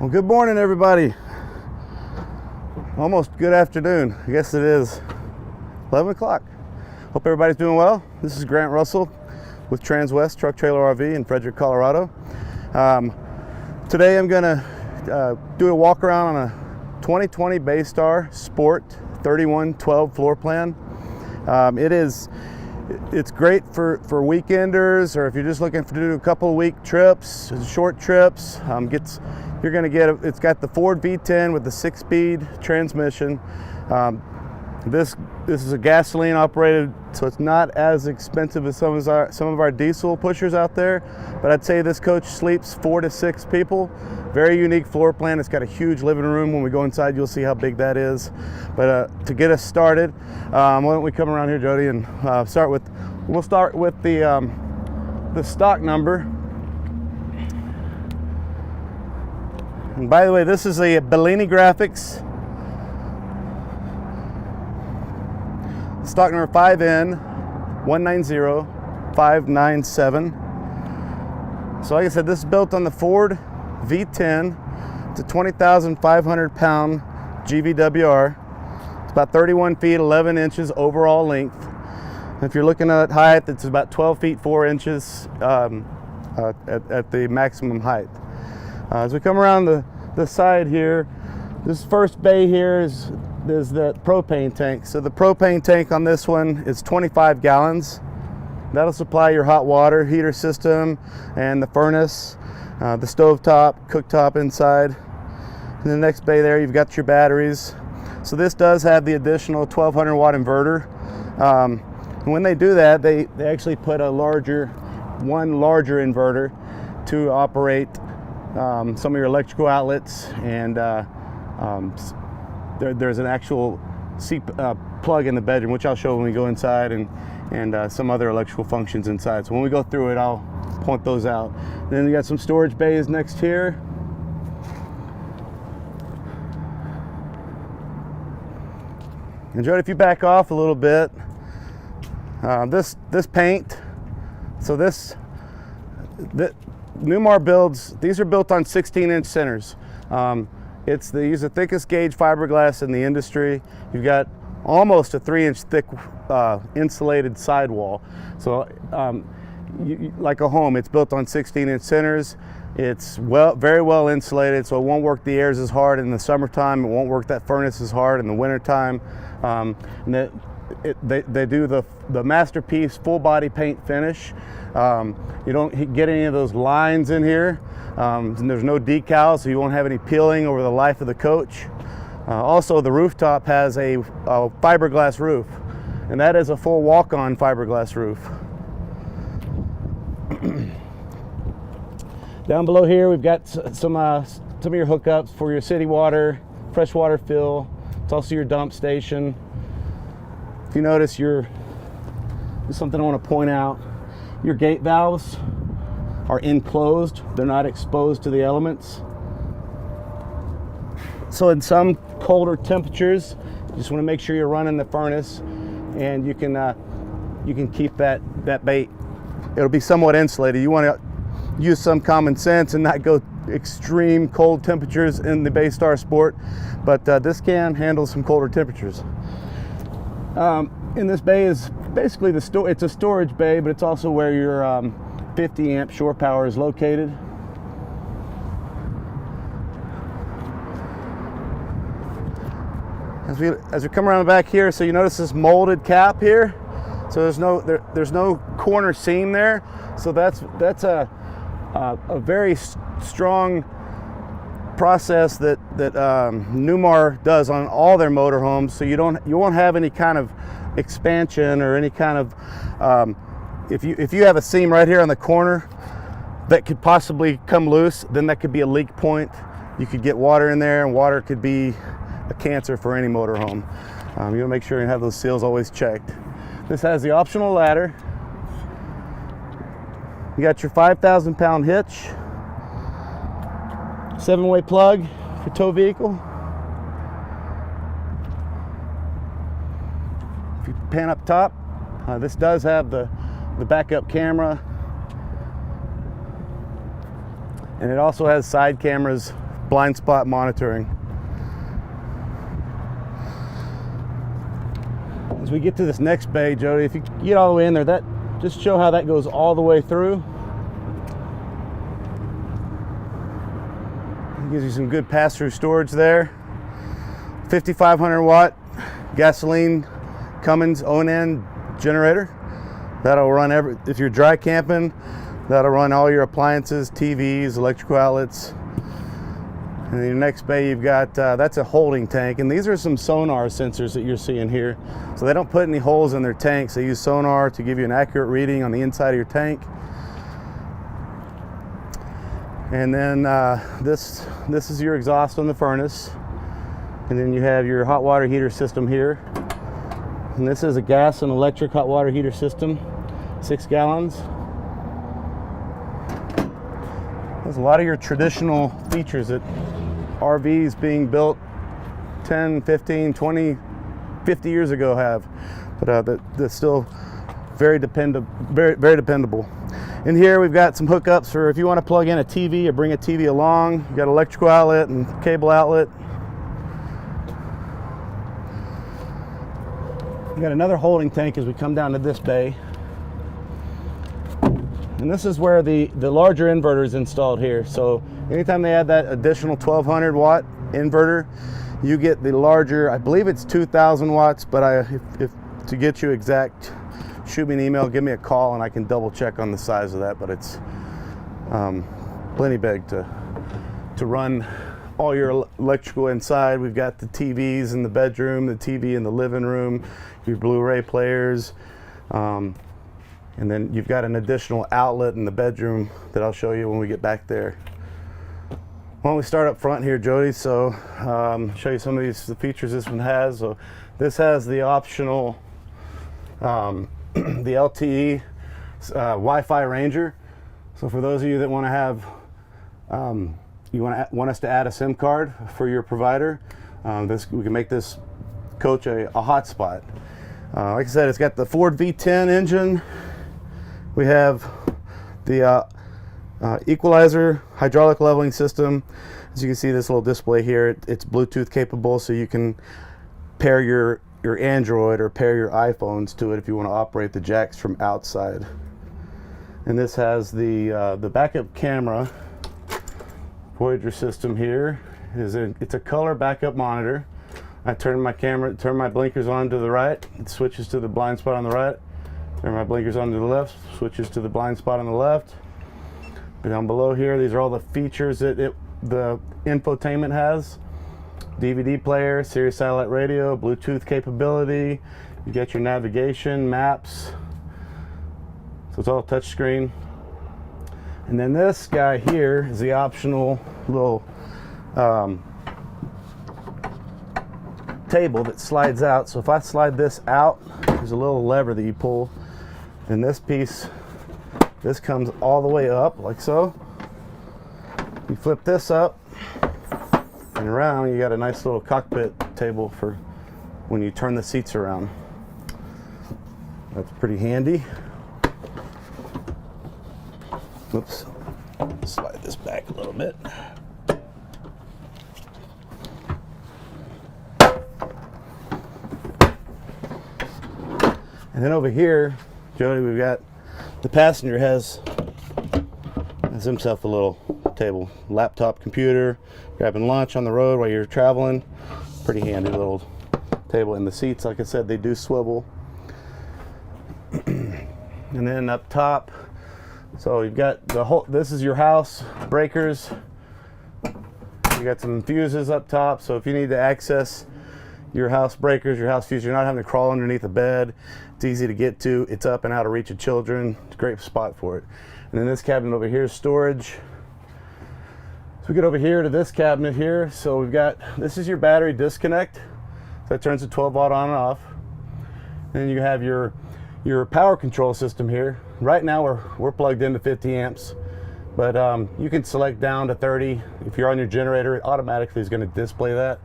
Well, good morning, everybody. Almost good afternoon. I guess it is 11 o'clock. Hope everybody's doing well. This is Grant Russell with Transwest Truck Trailer RV in Frederick, Colorado. Today I'm going to do a walk around on a 2020 Bay Star Sport 3112 floor plan. It's great for weekenders, or if you're just looking to do a couple of week trips, short trips. It's got the Ford V10 with the 6-speed transmission. This is a gasoline operated, so it's not as expensive as some of our diesel pushers out there. But I'd say this coach sleeps 4 to 6 people. Very unique floor plan. It's got a huge living room. When we go inside, you'll see how big that is. But to get us started, why don't we come around here, Jody, and we'll start with the stock number. And by the way, this is a Bellini Graphics. Stock number 5N190597. So like I said, this is built on the Ford V10. It's a 20,500 pound GVWR. It's about 31 feet 11 inches overall length. If you're looking at height, it's about 12 feet 4 inches at the maximum height. As we come around the side here, this first bay here is the propane tank. So the propane tank on this one is 25 gallons. That'll supply your hot water heater system and the furnace, the stove top, cooktop inside. In the next bay there, you've got your batteries. So this does have the additional 1200 watt inverter. And when they do that, they actually put one larger inverter to operate some of your electrical outlets, and there's an actual plug in the bedroom, which I'll show when we go inside, and some other electrical functions inside. So when we go through it, I'll point those out. Then you got some storage bays next here. And Jody, if you back off a little bit, this paint, so the Newmar builds, these are built on 16-inch centers. They use the thickest gauge fiberglass in the industry. You've got almost a 3-inch thick insulated sidewall. So like a home, it's built on 16-inch centers. It's very well insulated, so it won't work the airs as hard in the summertime. It won't work that furnace as hard in the wintertime. And they do the masterpiece full body paint finish. You don't get any of those lines in here. And there's no decals, so you won't have any peeling over the life of the coach. Also, the rooftop has a fiberglass roof, and that is a full walk-on fiberglass roof. Down below here, we've got some of your hookups for your city water, freshwater fill. It's also your dump station. If you notice, there's something I want to point out. Your gate valves are enclosed. They're not exposed to the elements. So in some colder temperatures, you just want to make sure you're running the furnace, and you can keep that bait. It'll be somewhat insulated. You want to use some common sense and not go extreme cold temperatures in the Bay Star Sport, but this can handle some colder temperatures. In this bay is basically it's a storage bay, but it's also where your 50 amp shore power is located. As we come around the back here, so you notice this molded cap here. So there's no corner seam there. So that's a very strong process that Newmar does on all their motorhomes. So you won't have any kind of expansion or any kind of if you have a seam right here on the corner that could possibly come loose, then that could be a leak point. You could get water in there, and water could be a cancer for any motorhome. You want to make sure you have those seals always checked. This has the optional ladder. You got your 5,000 pound hitch, 7-way plug for tow vehicle. If you pan up top, this does have the backup camera, and it also has side cameras blind spot monitoring. As we get to this next bay, Jody, if you get all the way in there, that just show how that goes all the way through. It gives you some good pass-through storage there. 5,500 watt gasoline Cummins O&N generator. That'll run if you're dry camping, that'll run all your appliances, TVs, electrical outlets. And in your next bay, you've got, that's a holding tank. And these are some sonar sensors that you're seeing here. So they don't put any holes in their tanks. They use sonar to give you an accurate reading on the inside of your tank. And then this is your exhaust on the furnace. And then you have your hot water heater system here. And this is a gas and electric hot water heater system, 6 gallons. There's a lot of your traditional features that RVs being built 10, 15, 20, 50 years ago have, but that's still very dependable. In here we've got some hookups for if you want to plug in a TV or bring a TV along. You've got electrical outlet and cable outlet. We got another holding tank as we come down to this bay. And this is where the larger inverter is installed here. So anytime they add that additional 1200 watt inverter, you get the larger, I believe it's 2000 watts, but if to get you exact, shoot me an email, give me a call, and I can double check on the size of that. But it's plenty big to run all your electrical inside. We've got the TVs in the bedroom, the TV in the living room, your Blu-ray players, and then you've got an additional outlet in the bedroom that I'll show you when we get back there. Why don't we start up front here, Jody? So show you some of the features this one has. So this has the optional the LTE Wi-Fi Ranger. So for those of you that want to have you want us to add a SIM card for your provider, we can make this coach a hotspot. Like I said, it's got the Ford V10 engine. We have the equalizer hydraulic leveling system. As you can see, this little display here, it's Bluetooth capable, so you can pair your Android or pair your iPhones to it if you want to operate the jacks from outside. And this has the backup camera. Voyager system here it's a color backup monitor. I turn my blinkers on to the right, it switches to the blind spot on the right. Turn my blinkers on to the left, switches to the blind spot on the left. Down below here, these are all the features that the infotainment has. DVD player, Sirius satellite radio, Bluetooth capability. You get your navigation, maps. So it's all touchscreen. And then this guy here is the optional little table that slides out. So if I slide this out, there's a little lever that you pull, and this comes all the way up like so. You flip this up and around, you got a nice little cockpit table for when you turn the seats around. That's pretty handy. Oops, slide this back a little bit. And then over here, Jody, we've got the passenger has himself a little table, laptop, computer, grabbing lunch on the road while you're traveling. Pretty handy little table. And the seats, like I said, they do swivel. And then up top, so you've got this is your house breakers. You got some fuses up top, so if you need to access your house breakers, your house fuses, you're not having to crawl underneath a bed. It's easy to get to. It's up and out of reach of children. It's a great spot for it. And then this cabinet over here is storage. So we get over here to this cabinet here. So we've got, this is your battery disconnect. So that turns the 12 volt on and off. And then you have your power control system here. Right now we're plugged into 50 amps, but you can select down to 30. If you're on your generator, it automatically is going to display that,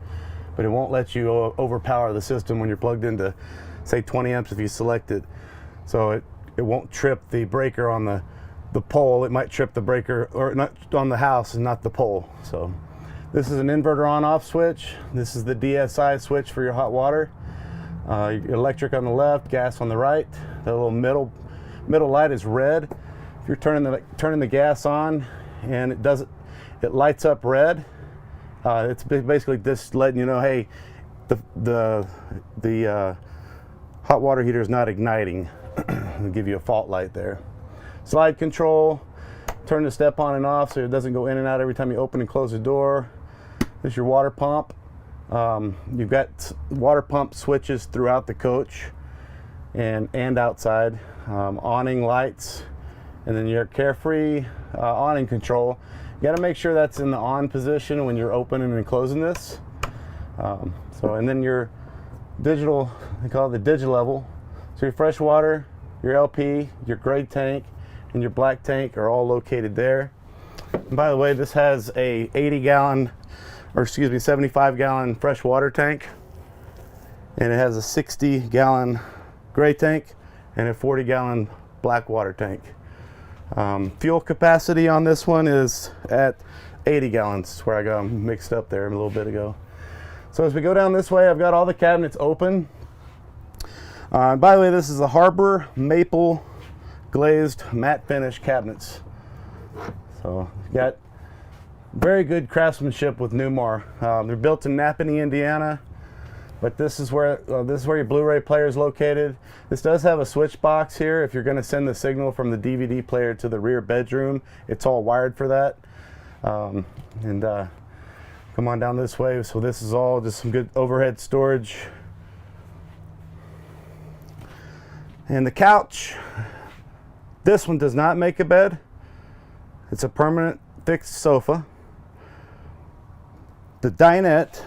but it won't let you overpower the system when you're plugged into, say, 20 amps if you select it. So it won't trip the breaker on the pole. It might trip the breaker or not on the house and not the pole. So This is an inverter on-off switch. This is the DSI switch for your hot water. Your electric on the left, gas on the right. The little middle light is red. If you're turning the gas on and it lights up red, it's basically just letting you know, hey, the hot water heater is not igniting. It'll give you a fault light there. Slide control, turn the step on and off so it doesn't go in and out every time you open and close the door. This is your water pump. You've got water pump switches throughout the coach and outside. Awning lights, and then your Carefree awning control. You got to make sure that's in the on position when you're opening and closing this. And then your digital, they call it the digital level. So your fresh water, your LP, your gray tank, and your black tank are all located there. And by the way, this has a 75-gallon fresh water tank, and it has a 60-gallon gray tank and a 40-gallon black water tank. Fuel capacity on this one is at 80 gallons. That's where I got them mixed up there a little bit ago. So as we go down this way, I've got all the cabinets open. By the way, this is a Harbor maple glazed matte finish cabinets. So you've got very good craftsmanship with Newmar. They're built in Napanee, Indiana, but this is where your Blu-ray player is located. This does have a switch box here. If you're going to send the signal from the DVD player to the rear bedroom, it's all wired for that. Come on down this way. So this is all just some good overhead storage. And the couch, this one does not make a bed. It's a permanent fixed sofa. The dinette,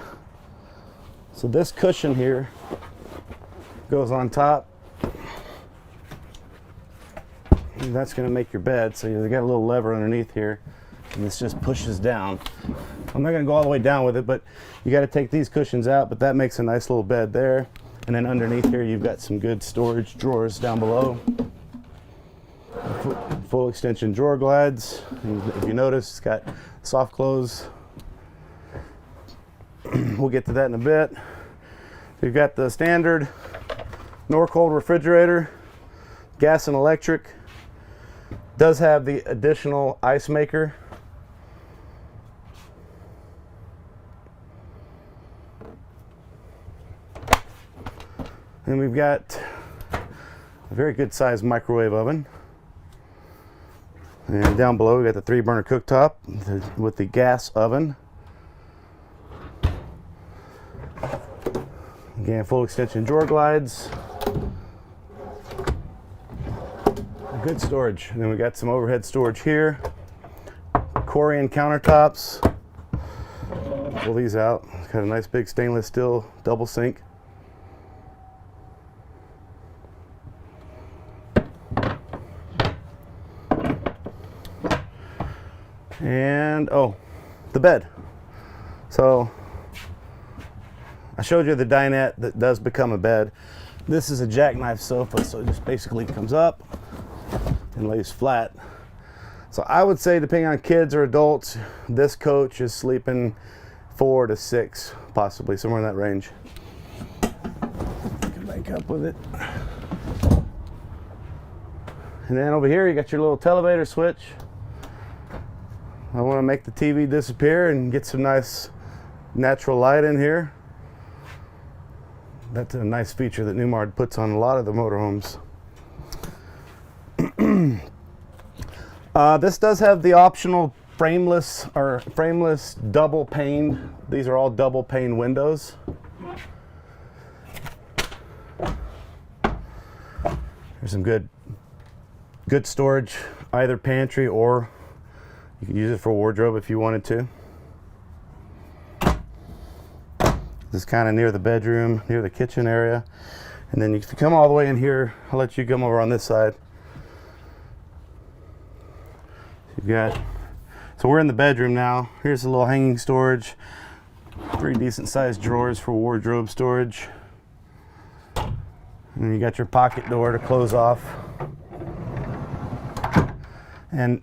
so this cushion here goes on top, and that's going to make your bed. So you got a little lever underneath here, and this just pushes down. I'm not going to go all the way down with it, but you got to take these cushions out, but that makes a nice little bed there. And then underneath here you've got some good storage drawers down below. Full extension drawer glides. And if you notice, it's got soft close. We'll get to that in a bit. You've got the standard Norcold refrigerator, gas and electric. Does have the additional ice maker. And we've got a very good sized microwave oven. And down below we got the 3-burner cooktop with the gas oven. Again, full extension drawer glides. Good storage. And then we got some overhead storage here. Corian countertops. Pull these out. It's got a nice big stainless steel double sink. And the bed. So I showed you the dinette that does become a bed. This is a jackknife sofa, so it just basically comes up and lays flat. So I would say, depending on kids or adults, this coach is sleeping 4 to 6, possibly somewhere in that range. Can make up with it. And then over here you got your little televator switch. I want to make the TV disappear and get some nice natural light in here. That's a nice feature that Newmar puts on a lot of the motorhomes. This does have the optional frameless double pane. These are all double pane windows. There's some good storage, either pantry, or you could use it for wardrobe if you wanted to. This is kind of near the bedroom, near the kitchen area. And then if you come all the way in here, I'll let you come over on this side. So we're in the bedroom now. Here's a little hanging storage. 3 decent sized drawers for wardrobe storage. And then you got your pocket door to close off. And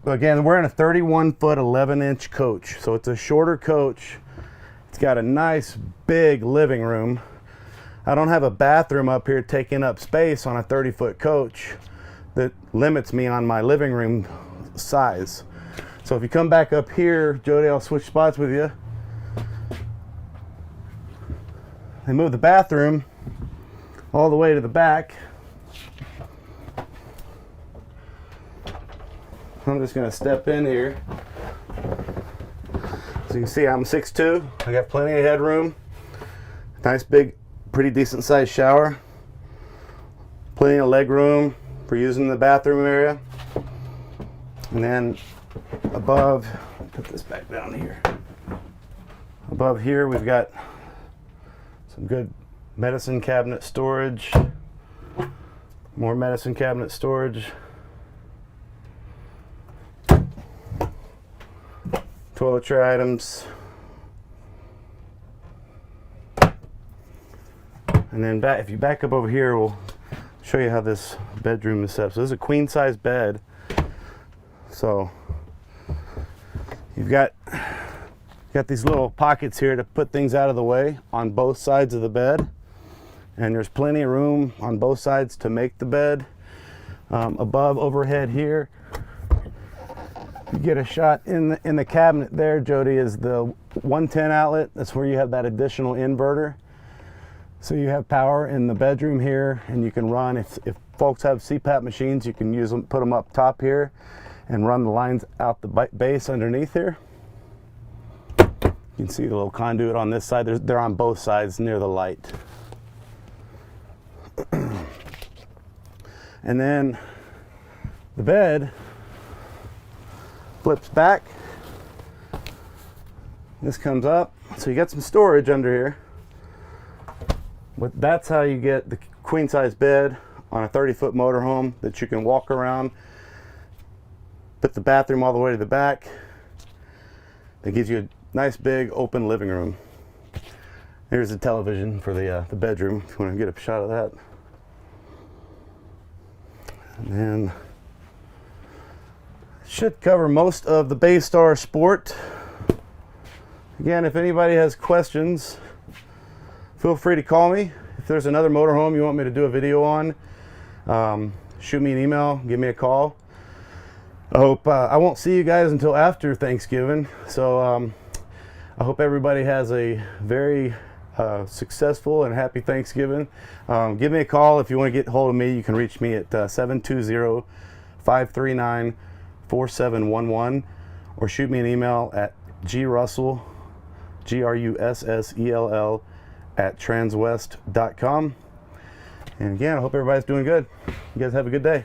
Again, we're in a 31-foot, 11-inch coach, so it's a shorter coach. It's got a nice big living room. I don't have a bathroom up here taking up space on a 30-foot coach that limits me on my living room size. So if you come back up here, Jody, I'll switch spots with you. I move the bathroom all the way to the back. I'm just going to step in here. So you can see I'm 6'2". I got plenty of headroom. Nice big, pretty decent sized shower. Plenty of leg room for using the bathroom area. And then above, put this back down here. Above here we've got some good medicine cabinet storage. More medicine cabinet storage. Toiletry items. And then back, if you back up over here, we'll show you how this bedroom is set up. So this is a queen size bed. So you've got these little pockets here to put things out of the way on both sides of the bed. And there's plenty of room on both sides to make the bed. Above overhead here, you get a shot in the cabinet there, Jody, is the 110 outlet. That's where you have that additional inverter. So you have power in the bedroom here, and you can run, if folks have CPAP machines, you can use them, put them up top here and run the lines out the base underneath here. You can see the little conduit on this side. They're on both sides near the light. And then the bed flips back. This comes up, so you got some storage under here. But that's how you get the queen size bed on a 30-foot motorhome that you can walk around. Put the bathroom all the way to the back. That gives you a nice big open living room. Here's the television for the bedroom if you want to get a shot of that. And then should cover most of the Bay Star Sport. Again, if anybody has questions, feel free to call me. If there's another motorhome you want me to do a video on, shoot me an email, give me a call. I hope I won't see you guys until after Thanksgiving, so I hope everybody has a very successful and happy Thanksgiving. Give me a call if you want to get hold of me. You can reach me at 720-539-4711 or shoot me an email at grussell, GRUSSELL at transwest.com. And again, I hope everybody's doing good. You guys have a good day.